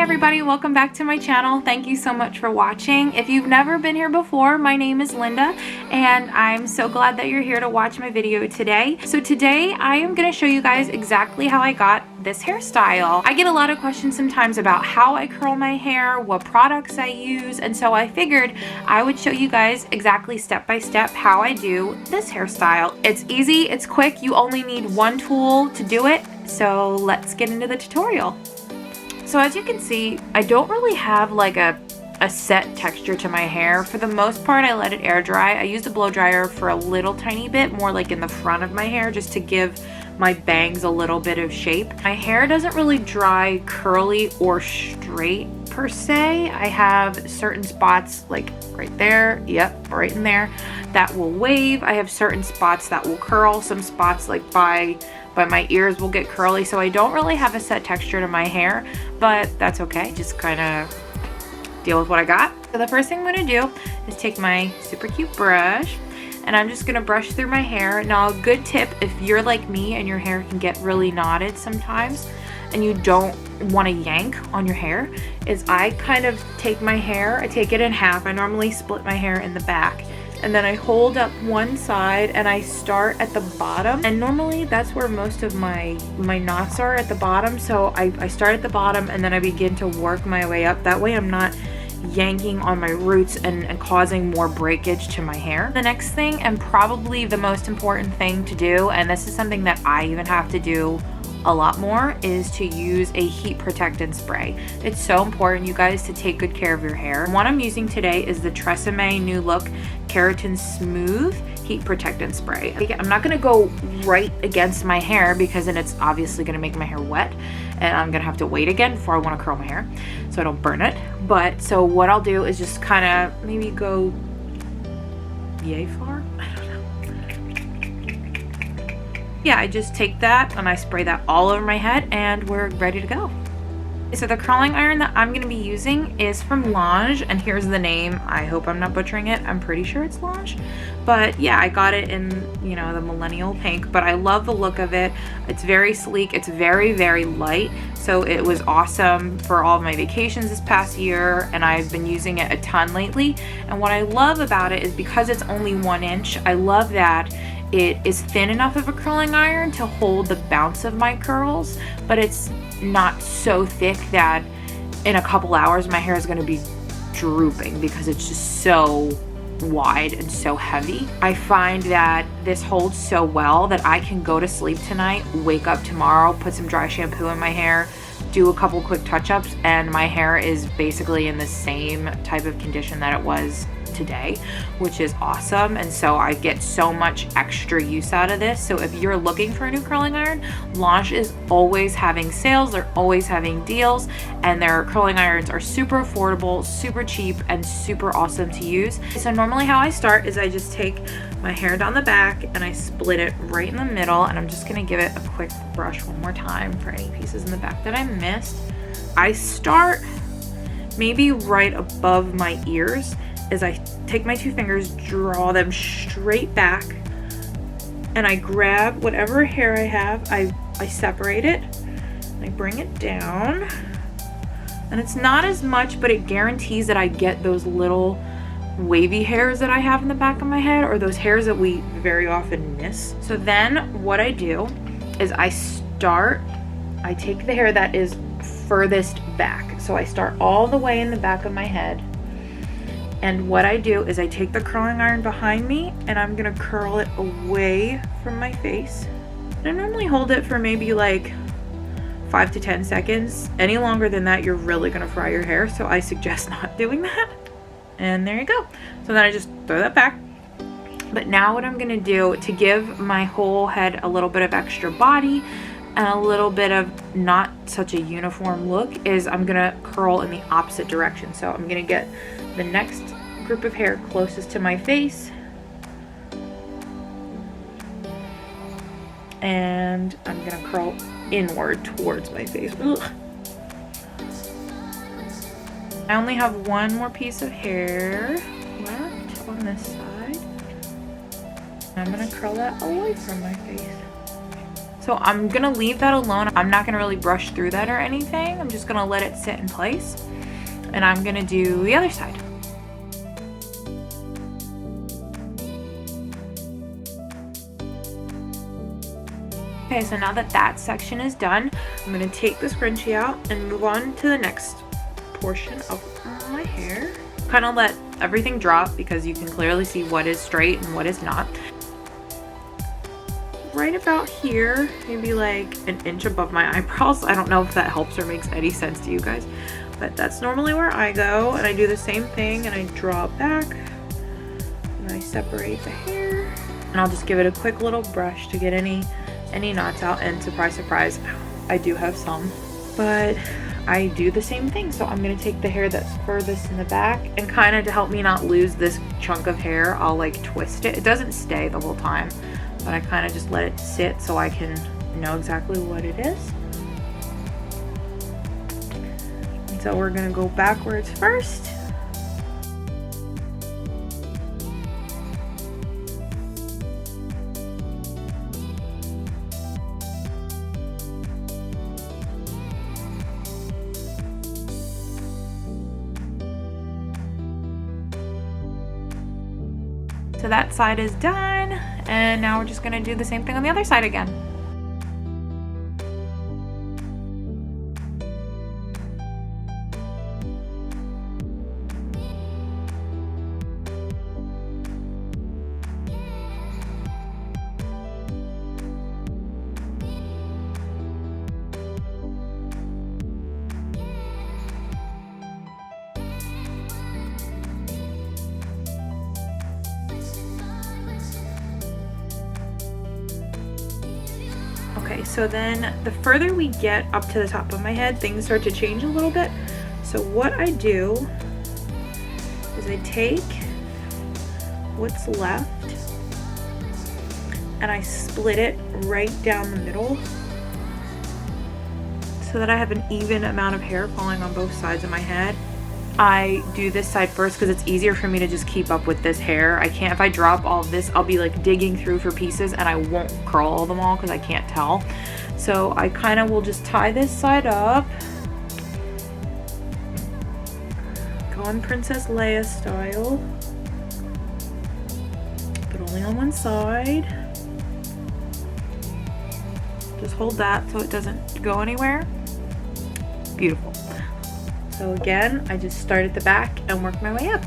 everybody, welcome back to my channel. Thank you so much for watching. If you've never been here before, my name is Linda and I'm so glad that you're here to watch my video today. So today I am going to show you guys exactly how I got this hairstyle. I get a lot of questions sometimes about how I curl my hair, what products I use, and so I figured I would show you guys exactly step by step how I do this hairstyle. It's easy, it's quick, you only need one tool to do it, so let's get into the tutorial. So as you can see, I don't really have like a set texture to my hair. For the most part, I let it air dry. I use the blow dryer for a little tiny bit, more like in the front of my hair, just to give my bangs a little bit of shape. My hair doesn't really dry curly or straight per se. I have certain spots like right there, yep, right in there, that will wave. I have certain spots that will curl, some spots like by my ears will get curly, so I don't really have a set texture to my hair, but that's okay. Just kind of deal with what I got. So the first thing I'm going to do is take my super cute brush and I'm just going to brush through my hair. Now a good tip, if you're like me and your hair can get really knotted sometimes and you don't want to yank on your hair, is I kind of take my hair, I take it in half. I normally split my hair in the back, and then I hold up one side and I start at the bottom, and normally that's where most of my knots are, at the bottom. So I start at the bottom and then I begin to work my way up. That way I'm not yanking on my roots and causing more breakage to my hair. The next thing, and probably the most important thing to do, and this is something that I even have to do a lot more, is to use a heat protectant spray. It's so important, you guys, to take good care of your hair. What I'm using today is the Tresemme New Look Keratin Smooth Heat Protectant Spray. I'm not gonna go right against my hair because then it's obviously gonna make my hair wet and I'm gonna have to wait again before I wanna curl my hair so I don't burn it. But so what I'll do is just kind of maybe go yay far? Yeah, I just take that and I spray that all over my head and we're ready to go. So the curling iron that I'm going to be using is from Lange, and here's the name. I hope I'm not butchering it. I'm pretty sure it's Lange. But yeah, I got it in, you know, the millennial pink, but I love the look of it. It's very sleek. It's very, very light. So it was awesome for all of my vacations this past year, and I've been using it a ton lately. And what I love about it is because it's only 1 inch, I love that it is thin enough of a curling iron to hold the bounce of my curls, but it's not so thick that in a couple hours my hair is going to be drooping because it's just so wide and so heavy. I find that this holds so well that I can go to sleep tonight, wake up tomorrow, put some dry shampoo in my hair, do a couple quick touch-ups, and my hair is basically in the same type of condition that it was today, which is awesome. And so I get so much extra use out of this. So if you're looking for a new curling iron, Lange is always having sales, they're always having deals, and their curling irons are super affordable, super cheap, and super awesome to use. So normally how I start is I just take my hair down the back and I split it right in the middle, and I'm just gonna give it a quick brush one more time for any pieces in the back that I missed. I start maybe right above my ears as I take my 2 fingers, draw them straight back, and I grab whatever hair I have, I separate it, and I bring it down, and it's not as much, but it guarantees that I get those little wavy hairs that I have in the back of my head, or those hairs that we very often miss. So then what I do is I take the hair that is furthest back, so I start all the way in the back of my head. And what I do is I take the curling iron behind me and I'm gonna curl it away from my face. And I normally hold it for maybe like 5 to 10 seconds. Any longer than that, you're really gonna fry your hair, so I suggest not doing that. And there you go. So then I just throw that back. But now what I'm gonna do to give my whole head a little bit of extra body and a little bit of not such a uniform look is I'm gonna curl in the opposite direction. So I'm gonna get the next group of hair closest to my face, and I'm gonna curl inward towards my face. Ugh. I only have one more piece of hair left on this side. I'm gonna curl that away from my face. So I'm gonna leave that alone. I'm not gonna really brush through that or anything. I'm just gonna let it sit in place. And I'm gonna do the other side. Okay, so now that that section is done, I'm gonna take the scrunchie out and move on to the next portion of my hair. Kind of let everything drop because you can clearly see what is straight and what is not. Right about here, maybe like an inch above my eyebrows. I don't know if that helps or makes any sense to you guys, but that's normally where I go. And I do the same thing and I draw it back and I separate the hair. And I'll just give it a quick little brush to get any knots out, and surprise, surprise, I do have some, but I do the same thing. So I'm gonna take the hair that's furthest in the back and kind of to help me not lose this chunk of hair, I'll like twist it. It doesn't stay the whole time, but I kind of just let it sit so I can know exactly what it is. And so we're gonna go backwards first. So that side is done, and now we're just gonna do the same thing on the other side again. Okay, so then the further we get up to the top of my head, things start to change a little bit. So what I do is I take what's left and I split it right down the middle so that I have an even amount of hair falling on both sides of my head. I do this side first because it's easier for me to just keep up with this hair. I can't, if I drop all of this, I'll be like digging through for pieces and I won't curl them all because I can't tell. So I kind of will just tie this side up. Go on Princess Leia style, but only on one side. Just hold that so it doesn't go anywhere. Beautiful. So again, I just start at the back and work my way up.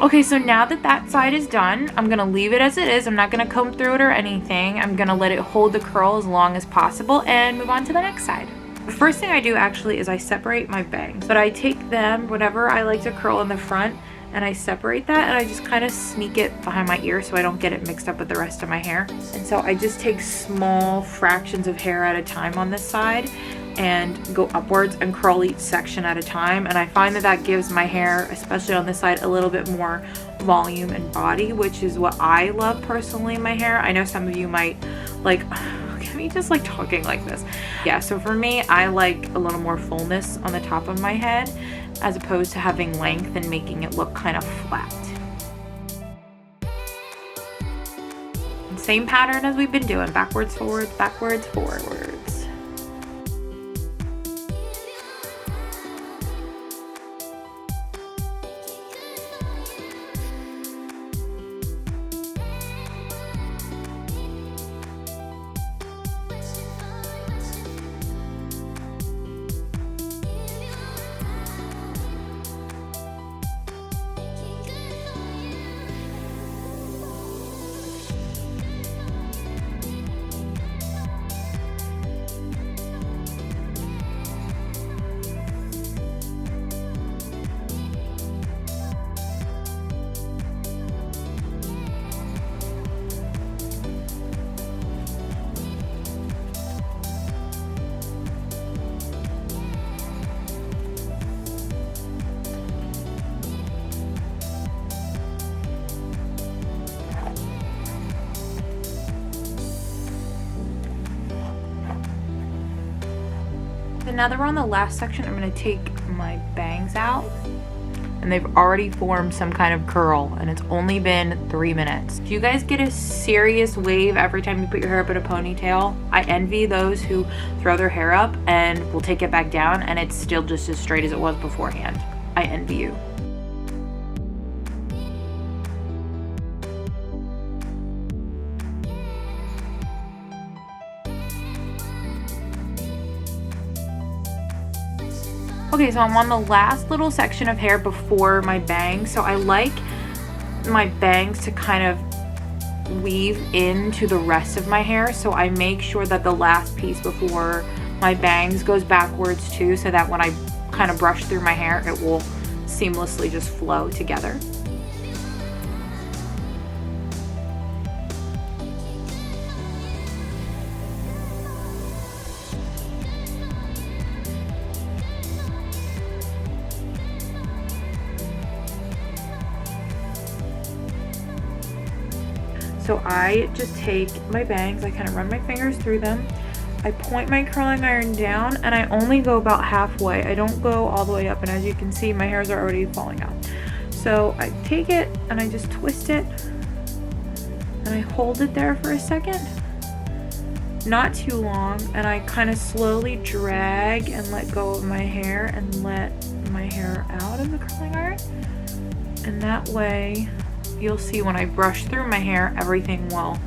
Okay, so now that that side is done, I'm gonna leave it as it is. I'm not gonna comb through it or anything. I'm gonna let it hold the curl as long as possible and move on to the next side. The first thing I do actually is I separate my bangs, but I take them, whatever I like to curl in the front, and I separate that and I just kind of sneak it behind my ear so I don't get it mixed up with the rest of my hair. And so I just take small fractions of hair at a time on this side and go upwards and curl each section at a time, and I find that that gives my hair, especially on this side, a little bit more volume and body, which is what I love personally in my hair. I know some of you might like, can we just like talking like this? Yeah, so for me, I like a little more fullness on the top of my head as opposed to having length and making it look kind of flat. Same pattern as we've been doing, backwards, forwards, backwards, forwards. now that we're on the last section, I'm gonna take my bangs out. And they've already formed some kind of curl, and it's only been 3 minutes. Do you guys get a serious wave every time you put your hair up in a ponytail? I envy those who throw their hair up and will take it back down and it's still just as straight as it was beforehand. I envy you. Okay, so I'm on the last little section of hair before my bangs. So I like my bangs to kind of weave into the rest of my hair. So I make sure that the last piece before my bangs goes backwards too, so that when I kind of brush through my hair, it will seamlessly just flow together. So I just take my bangs, I kind of run my fingers through them, I point my curling iron down, and I only go about halfway. I don't go all the way up, and as you can see, my hairs are already falling out. So I take it and I just twist it and I hold it there for a second, not too long, and I kind of slowly drag and let go of my hair and let my hair out of the curling iron. And that way you'll see when I brush through my hair, everything will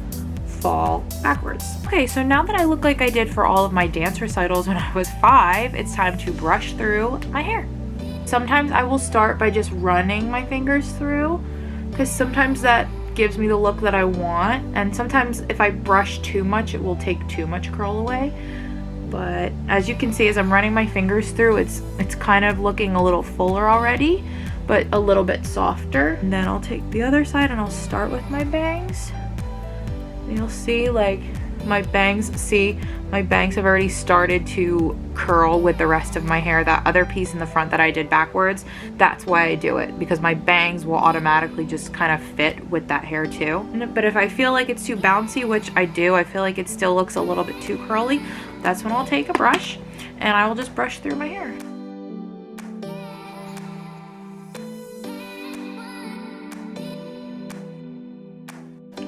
fall backwards. Okay, so now that I look like I did for all of my dance recitals when I was 5, it's time to brush through my hair. Sometimes I will start by just running my fingers through, because sometimes that gives me the look that I want, and sometimes if I brush too much, it will take too much curl away. But as you can see, as I'm running my fingers through, it's kind of looking a little fuller already, but a little bit softer. And then I'll take the other side and I'll start with my bangs. And you'll see like my bangs have already started to curl with the rest of my hair. That other piece in the front that I did backwards, that's why I do it, because my bangs will automatically just kind of fit with that hair too. But if I feel like it's too bouncy, which I do, I feel like it still looks a little bit too curly, that's when I'll take a brush and I will just brush through my hair.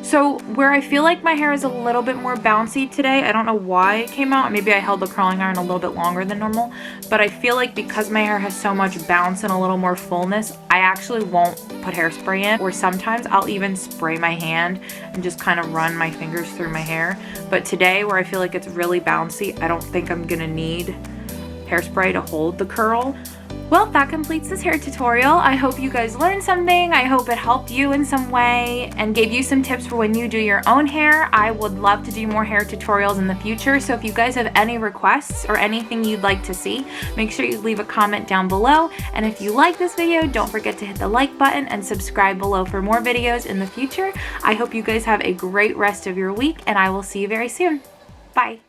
So where I feel like my hair is a little bit more bouncy today, I don't know why it came out. Maybe I held the curling iron a little bit longer than normal, but I feel like because my hair has so much bounce and a little more fullness, I actually won't put hairspray in, or sometimes I'll even spray my hand and just kind of run my fingers through my hair. But today, where I feel like it's really bouncy, I don't think I'm gonna need hairspray to hold the curl. Well, that completes this hair tutorial. I hope you guys learned something. I hope it helped you in some way and gave you some tips for when you do your own hair. I would love to do more hair tutorials in the future, so if you guys have any requests or anything you'd like to see, make sure you leave a comment down below. And if you like this video, don't forget to hit the like button and subscribe below for more videos in the future. I hope you guys have a great rest of your week, and I will see you very soon. Bye.